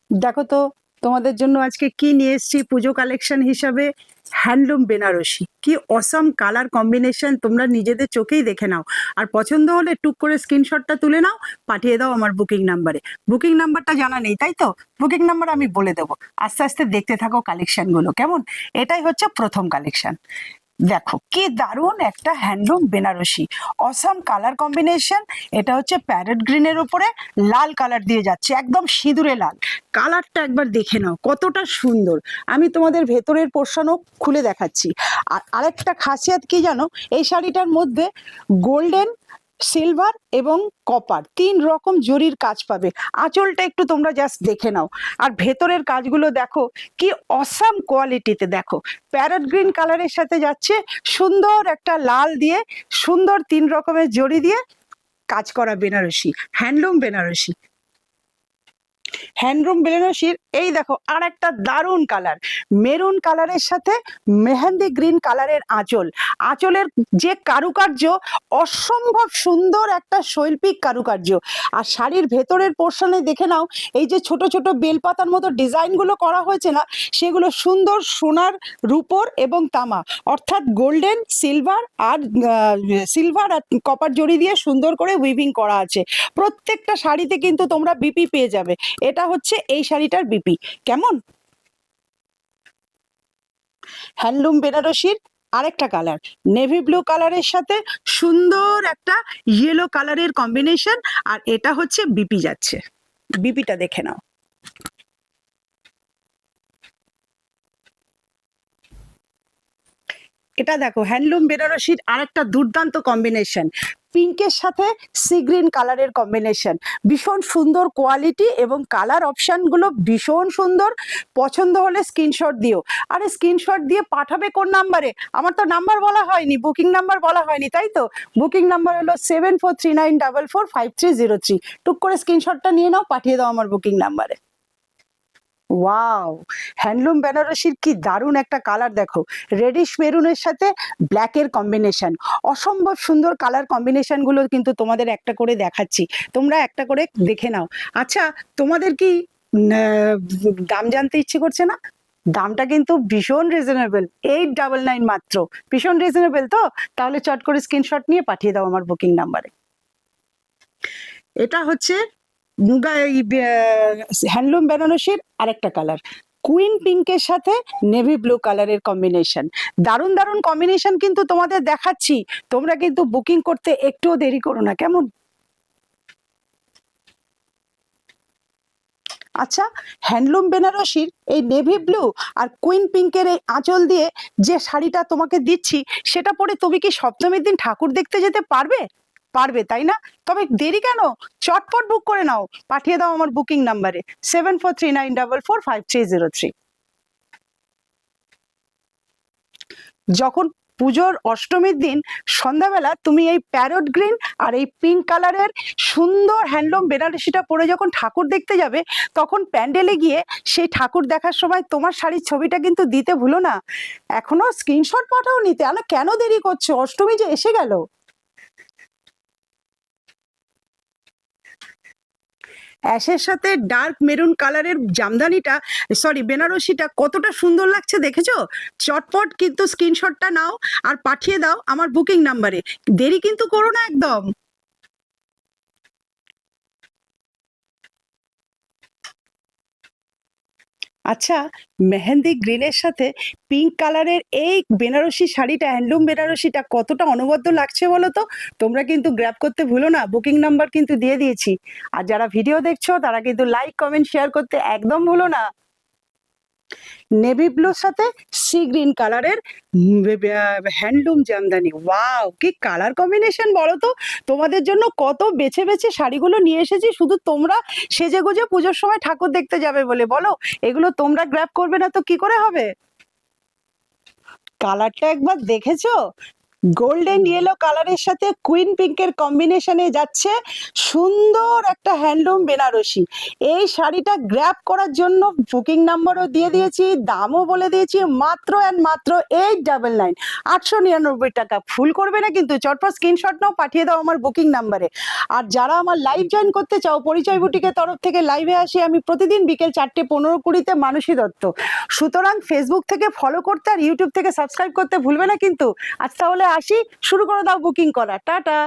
দেখো তো তোমাদের জন্য আজকে কি নিয়ে এসেছি পুজো কালেকশন হিসাবে। হ্যান্ডলুম বেনারসি, কি অসাম কালার কম্বিনেশন, তোমরা নিজেদের চোখেই দেখে নাও। আর পছন্দ হলে টুক করে স্ক্রিনশটটা তুলে নাও, পাঠিয়ে দাও আমার বুকিং নাম্বারে। বুকিং নাম্বারটা জানা নেই তাই তো? বুকিং নাম্বার আমি বলে দেবো, আস্তে আস্তে দেখতে থাকো কালেকশনগুলো কেমন। এটাই হচ্ছে প্রথম কালেকশন। দেখো কি দারুণ একটা handloom Banarasi, awesome colour combination. এটা হচ্ছে প্যারেট গ্রিনের উপরে লাল কালার দিয়ে যাচ্ছে, একদম সিঁদুরে লাল কালারটা। একবার দেখে নাও কতটা সুন্দর। আমি তোমাদের ভেতরের পোর্শনও খুলে দেখাচ্ছি। আর আরেকটা খাসিয়াত কি জানো, এই শাড়িটার মধ্যে গোল্ডেন, সিলভার এবং কপার তিন রকম জরির কাজ পাবে। আঁচলটা একটু তোমরা জাস্ট দেখে নাও। আর ভেতরের কাজগুলো দেখো কি অসাম কোয়ালিটিতে। দেখো প্যারট গ্রিন কালারের সাথে যাচ্ছে সুন্দর একটা লাল দিয়ে, সুন্দর তিন রকমের জরি দিয়ে কাজ করা বেনারসি, হ্যান্ডলুম বেনারসি। হ্যান্ডলুম বেনারসির এই দেখো আর একটা দারুণ কালার, মেরুন কালারের সাথে মেহেন্দি গ্রিন কালারের আঁচল। আঁচলের যে কারুকার্য, অসম্ভব সুন্দর একটা শৈল্পিক কারুকার্য। আর শাড়ির ভেতরের পোর্শনে দেখে নাও, এই যে ছোট ছোট বেলপাতার মতো ডিজাইনগুলো করা হয়েছে না, সেগুলো সুন্দর সোনার, রূপোর এবং তামা, অর্থাৎ গোল্ডেন, সিলভার আর কপার জড়ি দিয়ে সুন্দর করে উইভিং করা আছে। প্রত্যেকটা শাড়িতে কিন্তু তোমরা বিপি পেয়ে যাবে। এটা হচ্ছে এই শাড়িটার বিপি। কেমন হ্যান্ডলুম বেনারসির আরেকটা কালার, নেভি ব্লু কালারের সাথে সুন্দর একটা ইয়েলো কালারের কম্বিনেশন। আর এটা হচ্ছে বিপি যাচ্ছে, বিপিটা দেখে নাও। এটা দেখো হ্যান্ডলুম বেনারসির আরেকটা দুর্দান্ত কম্বিনেশন, পিঙ্কের সাথে সি গ্রিন কালারের কম্বিনেশন। ভীষণ সুন্দর কোয়ালিটি এবং কালার অপশানগুলো ভীষণ সুন্দর। পছন্দ হলে স্ক্রিনশট দিও। আরে স্ক্রিনশট দিয়ে পাঠাবে কোন নাম্বারে? আমার তো নাম্বার বলা হয়নি, বুকিং নাম্বার বলা হয়নি তাই তো? বুকিং নাম্বার হলো 7439445303। টুক করে স্ক্রিনশটটা নিয়ে নাও, পাঠিয়ে দাও আমার বুকিং নাম্বারে। ওয়াও, হ্যান্ডলুম বেনারসির কি দারুণ একটা কালার। দেখো রেডিশ মেরুনের সাথে ব্ল্যাকের কম্বিনেশন, অসম্ভব সুন্দর কালার কম্বিনেশন গুলো কিন্তু তোমাদের একটা করে দেখাচ্ছি, তোমরা একটা করে দেখে নাও। আচ্ছা, তোমাদের কি দাম জানতে ইচ্ছে করছে না? দামটা কিন্তু ভীষণ রিজনেবল, 899 মাত্র। ভীষণ রিজনেবল তো? তাহলে চট করে স্ক্রিনশট নিয়ে পাঠিয়ে দাও আমার বুকিং নাম্বারে। এটা হচ্ছে মুগা হ্যান্ডলুম বেনারসির আরেকটা কালার, কুইন পিঙ্কের সাথে নেভি ব্লু কালারের কম্বিনেশন। দারুণ দারুণ কম্বিনেশন কিন্তু তোমাদের দেখাচ্ছি, তোমরা কিন্তু বুকিং করতে একটুও দেরি করো না কেমন। আচ্ছা, হ্যান্ডলুম বেনারসির এই নেভি ব্লু আর কুইন পিঙ্কের এই আঁচল দিয়ে যে শাড়িটা তোমাকে দিচ্ছি, সেটা পরে তুমি কি সপ্তমীর দিন ঠাকুর দেখতে যেতে পারবে? পারবে তাই না? তবে দেরি কেন, চটপট বুক করে নাও, পাঠিয়ে দাও আমার বুকিং নাম্বারে 7439445303। যখন পুজোর অষ্টমীর দিন সন্ধ্যাবেলা তুমি এই প্যারট গ্রিন আর এই পিঙ্ক কালারের সুন্দর হ্যান্ডলুম বেনারসিটা পরে যখন ঠাকুর দেখতে যাবে, তখন প্যান্ডেলে গিয়ে সেই ঠাকুর দেখার সময় তোমার শাড়ির ছবিটা কিন্তু দিতে ভুলো না। এখনো স্ক্রিনশট পাঠাওনি, তাহলে কেন দেরি করছো? অষ্টমী যে এসে গেল। অ্যাশের সাথে ডার্ক মেরুন কালারের জামদানিটা, সরি বেনারসিটা কতটা সুন্দর লাগছে দেখেছো? চটপট কিন্তু স্ক্রিনশটটা নাও আর পাঠিয়ে দাও আমার বুকিং নাম্বারে, দেরি কিন্তু করো না একদম। আচ্ছা, মেহেন্দি গ্রিনের সাথে পিঙ্ক কালারের এই বেনারসি শাড়িটা, হ্যান্ডলুম বেনারসিটা কতটা অনবদ্য লাগছে বলো তো? তোমরা কিন্তু গ্র্যাব করতে ভুলো না, বুকিং নাম্বার কিন্তু দিয়ে দিয়েছি। আর যারা ভিডিও দেখছো তারা কিন্তু লাইক কমেন্ট শেয়ার করতে একদম ভুলো না। নেভি ব্লুর সাথে সি গ্রিন কালারের হ্যান্ডলুম জামদানি, ওয়াও কি কালার কম্বিনেশন বলো তো। তোমাদের জন্য কত বেছে বেছে শাড়িগুলো নিয়ে এসেছি, শুধু তোমরা সেজে গুজে পুজোর সময় ঠাকুর দেখতে যাবে বলে। বলো এগুলো তোমরা গ্র্যাব করবে না তো কি করে হবে? কালারটা একবার দেখেছো? গোল্ডেন ইয়েলো কালারের সাথে কুইন পিঙ্কের কম্বিনেশনে যাচ্ছে সুন্দর একটা হ্যান্ডলুম বেনারসি। এই শাড়িটা গ্র্যাব করার জন্য বুকিং নাম্বারও দিয়ে দিয়েছি, দামও বলে দিয়েছি, মাত্র অ্যান্ড মাত্র 899, 899 টাকা। ভুল করবে না কিন্তু, চটপট স্ক্রিনশট নাও, পাঠিয়ে দাও আমার বুকিং নাম্বারে। আর যারা আমার লাইভ জয়েন করতে চাও, পরিচয় বুটিকের তরফ থেকে লাইভে আসি আমি প্রতিদিন বিকেল 4:15-20 মানসী দত্ত। সুতরাং ফেসবুক থেকে ফলো করতে আর ইউটিউব থেকে সাবস্ক্রাইব করতে ভুলবে না কিন্তু। আজ তাহলে আসি, শুরু করে দাও বুকিং করা। টাটা।